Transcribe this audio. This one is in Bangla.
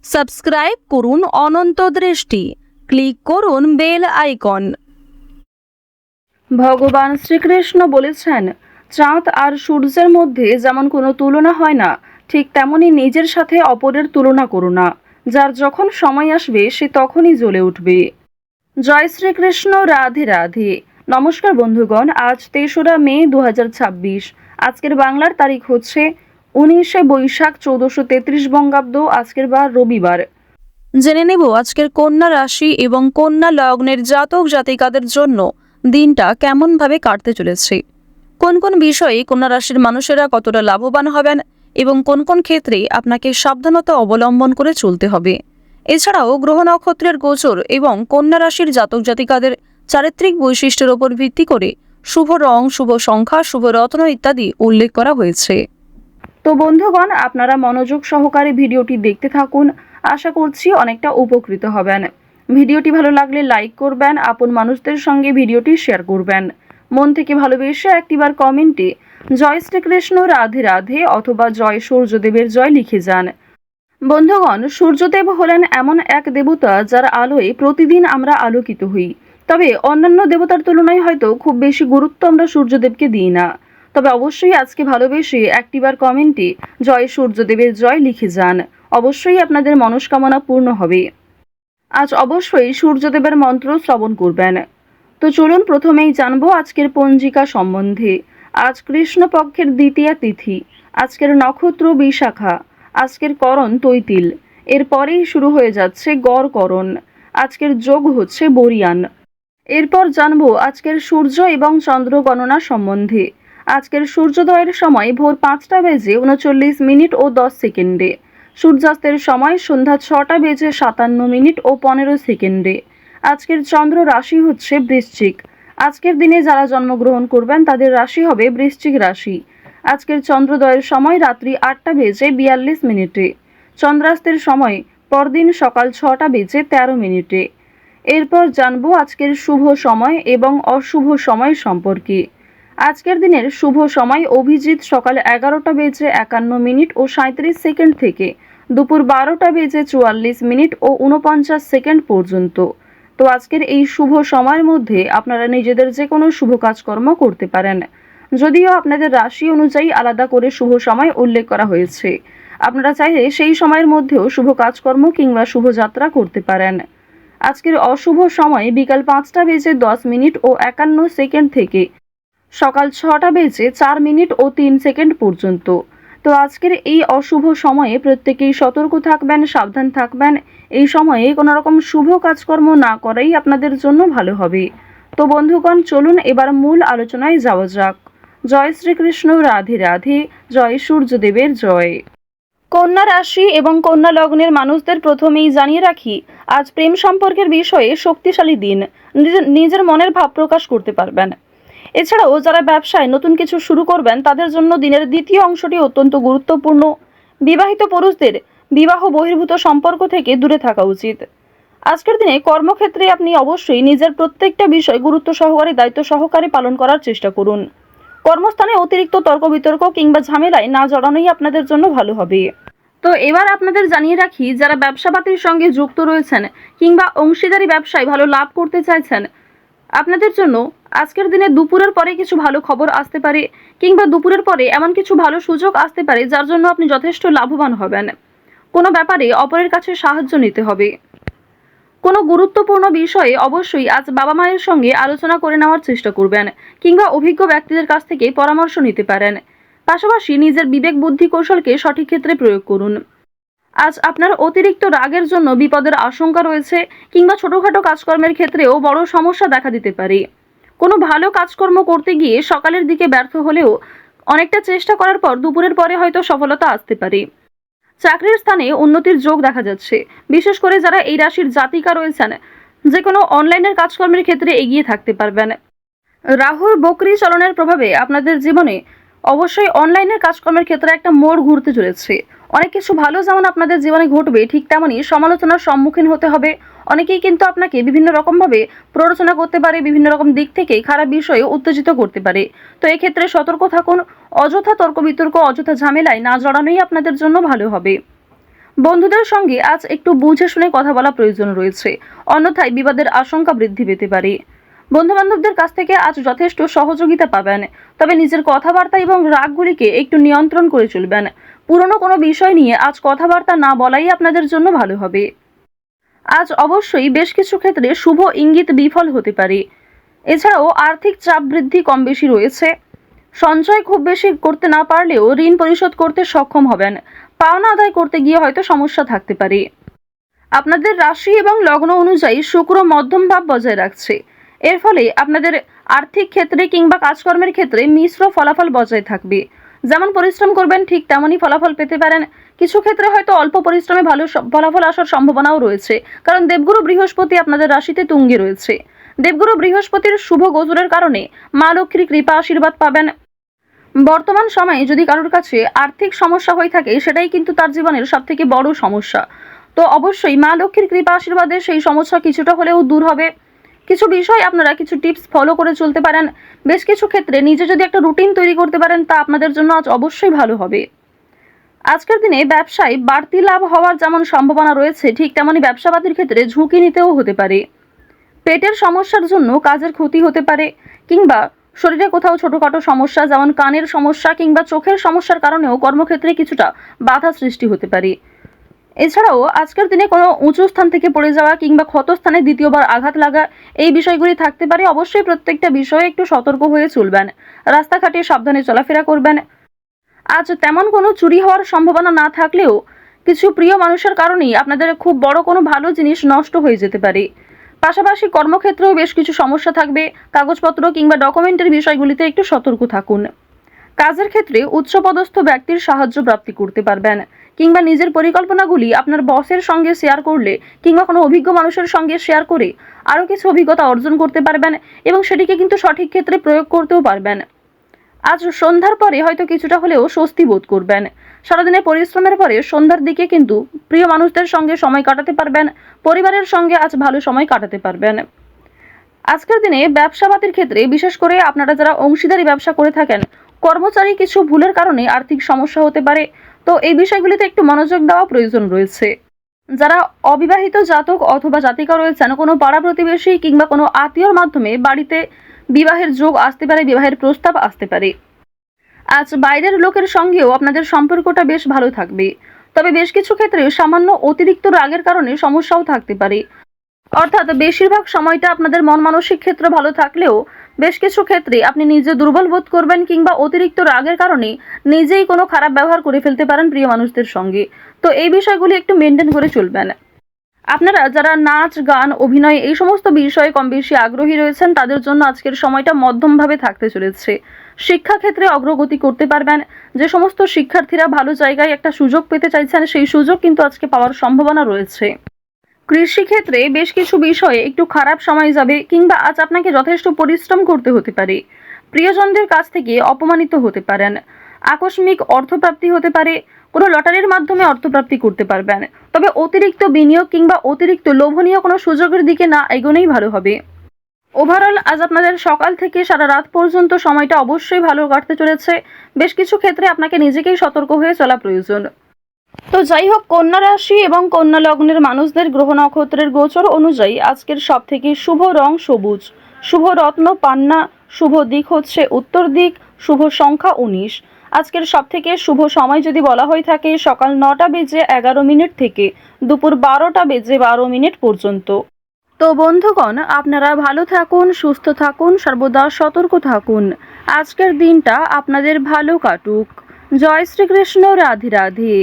সাবস্ক্রাইব করুন অনন্ত দৃষ্টি, ক্লিক করুন বেল আইকন। ভগবান শ্রীকৃষ্ণ বলেছেন, চাঁদ আর সূর্যের মধ্যে যেমন কোনো তুলনা হয় না, ঠিক তেমনি নিজের সাথে অপরের তুলনা করো না। যার যখন সময় আসবে সে তখনই জ্বলে উঠবে। জয় শ্রীকৃষ্ণ, রাধে রাধে। নমস্কার বন্ধুগণ, আজ ৩রা মে ২০২৬। আজকের বাংলার তারিখ হচ্ছে ১৯শে বৈশাখ ১৪৩৩ বঙ্গাব্দ। আজকের বার রবিবার। জেনে নেব আজকের কন্যা রাশি এবং কন্যা লগ্নের জাতক জাতিকাদের জন্য দিনটা কেমনভাবে কাটতে চলেছে, কোন কোন বিষয়ে কন্যা রাশির মানুষেরা কতটা লাভবান হবেন এবং কোন কোন ক্ষেত্রে আপনাকে সাবধানতা অবলম্বন করে চলতে হবে। এছাড়াও গ্রহ নক্ষত্রের গোচর এবং কন্যা রাশির জাতক জাতিকাদের চারিত্রিক বৈশিষ্ট্যের উপর ভিত্তি করে শুভ রং, শুভ সংখ্যা, শুভ রত্ন ইত্যাদি উল্লেখ করা হয়েছে। তো বন্ধুগণ, আপনারা মনোযোগ সহকারে ভিডিওটি দেখতে থাকুন। আশা করছি অনেকটা উপকৃত হবেন। ভিডিওটি ভালো লাগলে লাইক করবেন, আপন মানুষদের সঙ্গে ভিডিওটি শেয়ার করবেন। মন থেকে ভালোবেসে একটিবার কমেন্টে জয় শ্রীকৃষ্ণ, রাধে রাধে অথবা জয় সূর্যদেবের জয় লিখে যান। বন্ধুগণ, সূর্যদেব হলেন এমন এক দেবতা যার আলোয় প্রতিদিন আমরা আলোকিত হই। তবে অন্যান্য দেবতার তুলনায় হয়তো খুব বেশি গুরুত্ব আমরা সূর্যদেবকে দিই না। তবে অবশ্যই আজকে ভালোবেসে একটিবার কমেন্টে জয় সূর্যদেবের জয় লিখে যান। অবশ্যই আপনাদের মনস্কামনা পূর্ণ হবে। আজ অবশ্যই সূর্যদেবের মন্ত্র শ্রবণ করবেন। তো চলুন প্রথমেই জানবো আজকের পঞ্জিকা সম্বন্ধে। আজ কৃষ্ণপক্ষের দ্বিতীয়া তিথি। আজকের নক্ষত্র বিশাখা। আজকের করণ তৈতিল। এরপরেই শুরু হয়ে যাচ্ছে গড়করণ। আজকের যোগ হচ্ছে বরিয়ান। এরপর জানবো আজকের সূর্য এবং চন্দ্র গণনা সম্বন্ধে। আজকের সূর্যোদয়ের সময় ভোর ৫টা বেজে ৩৯ মিনিট ও ১০ সেকেন্ডে। সূর্যাস্তের সময় সন্ধ্যা ৬টা বেজে ৫৭ মিনিট ও ১৫ সেকেন্ডে। আজকের চন্দ্র রাশি হচ্ছে বৃশ্চিক। আজকের দিনে যারা জন্মগ্রহণ করবেন তাদের রাশি হবে বৃশ্চিক রাশি। আজকের চন্দ্রোদয়ের সময় রাত্রি ৮টা বেজে ৪২ মিনিটে। চন্দ্রাস্তের সময় পরদিন সকাল ৬টা বেজে ১৩ মিনিটে। এরপর জানবো আজকের শুভ সময় এবং অশুভ সময় সম্পর্কে। আজকের দিনের শুভ সময় অভিজিৎ সকাল ১১টা বেজে ৫১ মিনিট ও ৩৭ সেকেন্ড থেকে দুপুর ১২টা বেজে ৪৪ মিনিট ও ৪৯ সেকেন্ড পর্যন্ত। তো আজকের এই শুভ সময়ের মধ্যে আপনারা নিজেদের যে কোনো শুভ কাজকর্ম করতে পারেন, যদিও আপনাদের রাশি অনুযায়ী আলাদা করে শুভ সময় উল্লেখ করা হয়েছে। আপনারা চাইলে সেই সময়ের মধ্যেও শুভ কাজকর্ম কিংবা শুভযাত্রা করতে পারেন। আজকের অশুভ সময় বিকাল ৫টা বেজে ১০ মিনিট ও ৫১ সেকেন্ড থেকে সকাল ৬টা বেজে ৪ মিনিট ও ৩ সেকেন্ড পর্যন্ত। তো আজকের এই অশুভ সময়ে প্রত্যেকেই সতর্ক থাকবেন, সাবধান থাকবেন। এই সময়ে কোনো রকম শুভ কাজকর্ম না করাই আপনাদের জন্য ভালো হবে। তো বন্ধুগণ, চলুন এবার মূল আলোচনায় যাওয়া যাক। জয় শ্রীকৃষ্ণ, রাধে রাধে, জয় সূর্যদেবের জয়। কন্যা রাশি এবং কন্যা লগ্নের মানুষদের প্রথমেই জানিয়ে রাখি, আজ প্রেম সম্পর্কের বিষয়ে শক্তিশালী দিন। নিজের মনের ভাব প্রকাশ করতে পারবেন। এছাড়াও যারা ব্যবসায় নতুন কিছু শুরু করবেন তাদের জন্য দিনের দ্বিতীয় অংশটি অত্যন্ত গুরুত্বপূর্ণ। বিবাহিত পুরুষদের বিবাহ বহির্ভূত সম্পর্ক থেকে দূরে থাকা উচিত। আজকের দিনে কর্মক্ষেত্রে আপনি অবশ্যই নিজের প্রত্যেকটা বিষয় গুরুত্ব সহকারে, দায়িত্ব সহকারে পালন করার চেষ্টা করুন। কর্মস্থানে অতিরিক্ত তর্ক বিতর্ক কিংবা ঝামেলায় না জড়ানোই আপনাদের জন্য ভালো হবে। তো এবার আপনাদের জানিয়ে রাখি, যারা ব্যবসাপাতির সঙ্গে যুক্ত রয়েছেন কিংবা অংশীদারি ব্যবসায় ভালো লাভ করতে চাইছেন, আপনাদের জন্য আজকের দিনে দুপুরের পরে কিছু ভালো খবর আসতে পারে কিংবা দুপুরের পরে এমন কিছু ভালো সুযোগ আসতে পারে যার জন্য আপনি যথেষ্ট লাভবান হবেন। কোনো ব্যাপারে অপরের কাছে সাহায্য নিতে হবে। কোনো গুরুত্বপূর্ণ বিষয়ে অবশ্যই আজ বাবা মায়ের সঙ্গে আলোচনা করে নেওয়ার চেষ্টা করবেন কিংবা অভিজ্ঞ ব্যক্তিদের কাছ থেকে পরামর্শ নিতে পারেন। পাশাপাশি নিজের বিবেক বুদ্ধি কৌশলকে সঠিক ক্ষেত্রে প্রয়োগ করুন। আজ আপনার অতিরিক্ত রাগের জন্য বিপদের আশঙ্কা রয়েছে কিংবা ছোটখাটো কাজকর্মের ক্ষেত্রেও বড় সমস্যা দেখা দিতে পারে। কোনো ভালো কাজকর্ম করতে গিয়ে সকালের দিকে ব্যর্থ হলেও অনেকটা চেষ্টা করার পর দুপুরের পরে হয়তো সফলতা আসতে পারে। চাকরির স্থানে উন্নতির যোগ দেখা যাচ্ছে। বিশেষ করে যারা এই রাশির জাতিকা রয়েছেন, যে কোনো অনলাইনের কাজকর্মের ক্ষেত্রে এগিয়ে থাকতে পারবেন। রাহুর বকরি চলনের প্রভাবে আপনাদের জীবনে অবশ্যই অনলাইনের কাজকর্মের ক্ষেত্রে একটা মোড় ঘুরতে চলেছে। অনেক কিছু ভালো যেমন আপনাদের জীবনে ঘটবে, ঠিক তেমনই সমালোচনার সম্মুখীন হতে হবে। অনেকেই কিন্তু আপনাকে বিভিন্ন রকমভাবে প্ররোচনা করতে পারে, বিভিন্ন রকম দিক থেকে খারাপ বিষয়ে উত্তেজিত করতে পারে। তো এক্ষেত্রে সতর্ক থাকুন। অযথা তর্ক বিতর্ক, অযথা ঝামেলায় না জড়ানোই আপনাদের জন্য ভালো হবে। বন্ধুদের সঙ্গে আজ একটু বুঝে শুনে কথা বলা প্রয়োজন রয়েছে, অন্যথায় বিবাদের আশঙ্কা বৃদ্ধি পেতে পারে। বন্ধু বান্ধবদের কাছ থেকে আজ যথেষ্ট সহযোগিতা পাবেন, তবে নিজের কথাবার্তা এবং রাগগুলিকে একটু নিয়ন্ত্রণ করে চলবেন। পুরনো কোনো বিষয় নিয়ে আজ কথাবার্তা না বলাই আপনাদের জন্য ভালো হবে। আজ অবশ্যই বেশ কিছু ক্ষেত্রে শুভ ইঙ্গিত বিফল হতে পারে। এছাড়াও আর্থিক চাপ বৃদ্ধি কম বেশি রয়েছে। সঞ্চয় খুব বেশি করতে না পারলেও ঋণ পরিশোধ করতে সক্ষম হবেন। পাওনা আদায় করতে গিয়ে হয়তো সমস্যা থাকতে পারে। আপনাদের রাশি এবং লগ্ন অনুযায়ী শুক্র মধ্যম ভাব বজায় রাখছে। এর ফলে আপনাদের আর্থিক ক্ষেত্রে কিংবা কাজকর্মের ক্ষেত্রে মিশ্র ফলাফল বজায় থাকবে। যেমন পরিশ্রম করবেন ঠিক তেমনই ফলাফল পেতে পারেন। কিছু ক্ষেত্রে হয়তো অল্প পরিশ্রমে ভালো ফলাফল আসার সম্ভাবনাও রয়েছে, কারণ দেবগুরু বৃহস্পতি আপনাদের রাশিতে তুঙ্গে রয়েছে। দেবগুরু বৃহস্পতির শুভ গোচরের কারণে মা লক্ষ্মীর কৃপা আশীর্বাদ পাবেন। বর্তমান সময়ে যদি কারোর কাছে আর্থিক সমস্যা হয়ে থাকে, সেটাই কিন্তু তার জীবনের সবথেকে বড় সমস্যা। তো অবশ্যই মা লক্ষ্মীর কৃপা আশীর্বাদে সেই সমস্যা কিছুটা হলেও দূর হবে। কিছু বিষয় আপনারা কিছু টিপস ফলো করে চলতে পারেন। বেশ কিছু ক্ষেত্রে নিজে যদি একটা রুটিন তৈরি করতে পারেন, তা আপনাদের জন্য আজ অবশ্যই ভালো হবে। আজকের দিনে ব্যবসায় বাড়তি লাভ হওয়ার যেমন সম্ভাবনা রয়েছে, ঠিক তেমনই ব্যবসাবাদীর ক্ষেত্রে ঝুঁকি নিতেও হতে পারে। পেটের সমস্যার জন্য কাজের ক্ষতি হতে পারে, কিংবা শরীরে কোথাও ছোটখাটো সমস্যা যেমন কানের সমস্যা কিংবা চোখের সমস্যার কারণেও কর্মক্ষেত্রে কিছুটা বাধা সৃষ্টি হতে পারে। এছাড়াও আজকের দিনে কোনো উঁচু স্থান থেকে পড়ে যাওয়া কিংবা ক্ষতস্থানে দ্বিতীয়বার আঘাত লাগা, এই বিষয়গুলি থাকতে পারে। অবশ্যই প্রত্যেকটা বিষয়ে একটু সতর্ক হয়ে চলবেন। রাস্তাঘাটে সাবধানে চলাফেরা করবেন। আজ তেমন কোনো চুরি হওয়ার সম্ভাবনা না থাকলেও কিছু প্রিয় মানুষের কারণেই আপনাদের খুব বড় কোনো ভালো জিনিস নষ্ট হয়ে যেতে পারে। পাশাপাশি কর্মক্ষেত্রেও বেশ কিছু সমস্যা থাকবে। কাগজপত্র কিংবা ডকুমেন্টের বিষয়গুলিতে একটু সতর্ক থাকুন। কাজের ক্ষেত্রে উচ্চপদস্থ ব্যক্তির সাহায্য প্রাপ্তি করতে পারবেন, কিংবা নিজের পরিকল্পনাগুলি আপনার বসের সঙ্গে শেয়ার করলে কিংবা কোনো অভিজ্ঞ মানুষের সঙ্গে শেয়ার করে আরও কিছু অভিজ্ঞতা অর্জন করতে পারবেন এবং সেটিকে কিন্তু সঠিক ক্ষেত্রে প্রয়োগ করতেও পারবেন। আজ সন্ধ্যার পরে হয়তো কিছুটা হলেও স্বস্তি বোধ করবেন। সারাদিনের পরিশ্রমের পরে সন্ধ্যার দিকে কিন্তু প্রিয় মানুষদের সঙ্গে সময় কাটাতে পারবেন। পরিবারের সঙ্গে আজ ভালো সময় কাটাতে পারবেন। আজকের দিনে ব্যবসাবাদীর ক্ষেত্রে বিশেষ করে আপনারা যারা অংশীদারি ব্যবসা করে থাকেন, কর্মচারী কিছু ভুলের কারণে আর্থিক সমস্যা হতে পারে। তো এই বিষয়গুলিতে একটু মনোযোগ দেওয়া প্রয়োজন রয়েছে। যারা অবিবাহিত জাতক অথবা জাতিকা রয়েছেন, কোনো পাড়া প্রতিবেশী কিংবা কোনো আত্মীয়র মাধ্যমে বাড়িতে বিবাহের যোগ আসতে পারে, বিবাহের প্রস্তাব আসতে পারে। আজ বাইরের লোকের সঙ্গেও আপনাদের সম্পর্কটা বেশ ভালো থাকবে, তবে বেশ কিছু ক্ষেত্রে সামান্য অতিরিক্ত রাগের কারণে সমস্যাও থাকতে পারে। অর্থাৎ বেশিরভাগ সময়টা আপনাদের মন মানসিক ক্ষেত্র ভালো থাকলেও বেশ কিছু ক্ষেত্রে আপনি নিজে দুর্বল বোধ করবেন, কিংবা অতিরিক্ত রাগের কারণে নিজেই কোনো খারাপ ব্যবহার করে ফেলতে পারেন প্রিয় মানুষদের সঙ্গে। তো এই বিষয়গুলি একটু মেনটেন করে চলবেন। আপনারা যারা নাচ গান অভিনয় এই সমস্ত বিষয়ে কম বেশি আগ্রহী রয়েছেন, তাদের জন্য আজকের সময়টা মধ্যমভাবে থাকতে চলেছে। শিক্ষাক্ষেত্রে অগ্রগতি করতে পারবেন। যে সমস্ত শিক্ষার্থীরা ভালো জায়গায় একটা সুযোগ পেতে চাইছেন, সেই সুযোগ কিন্তু আজকে পাওয়ার সম্ভাবনা রয়েছে। কৃষিক্ষেত্রে বেশ কিছু বিষয়ে একটু খারাপ সময় যাবে, কিংবা আজ আপনাকে যথেষ্ট পরিশ্রম করতে হতে পারে। প্রিয়জনদের কাছ থেকে অপমানিত হতে পারেন। আকস্মিক অর্থপ্রাপ্তি হতে পারে। কোনো লটারির মাধ্যমে অর্থপ্রাপ্তি করতে পারবেন। তবে অতিরিক্ত বিনিয়োগ কিংবা অতিরিক্ত লোভনীয় কোনো সুযোগের দিকে না এগোনোই ভালো হবে। ওভারঅল আজ আপনাদের সকাল থেকে সারা রাত পর্যন্ত সময়টা অবশ্যই ভালো কাটতে চলেছে। বেশ কিছু ক্ষেত্রে আপনাকে নিজেকেই সতর্ক হয়ে চলা প্রয়োজন। তো যাই হোক, কন্যা রাশি এবং কন্যা লগ্নের মানুষদের গ্রহ নক্ষত্রের গোচর অনুযায়ী আজকের সব থেকে শুভ রং সবুজ, শুভ রত্ন পান্না, শুভ দিক হচ্ছে উত্তর দিক, শুভ সংখ্যা 19। আজকের সব থেকে শুভ সময় যদি বলা হয়ে থাকে সকাল 9টা বেজে 11 মিনিট থেকে দুপুর 12টা বেজে 12 মিনিট পর্যন্ত। তো বন্ধুগণ, আপনারা ভালো থাকুন, সুস্থ থাকুন, সর্বদা সতর্ক থাকুন। আজকের দিনটা আপনাদের ভালো কাটুক। জয় শ্রীকৃষ্ণ। রাধে রাধে।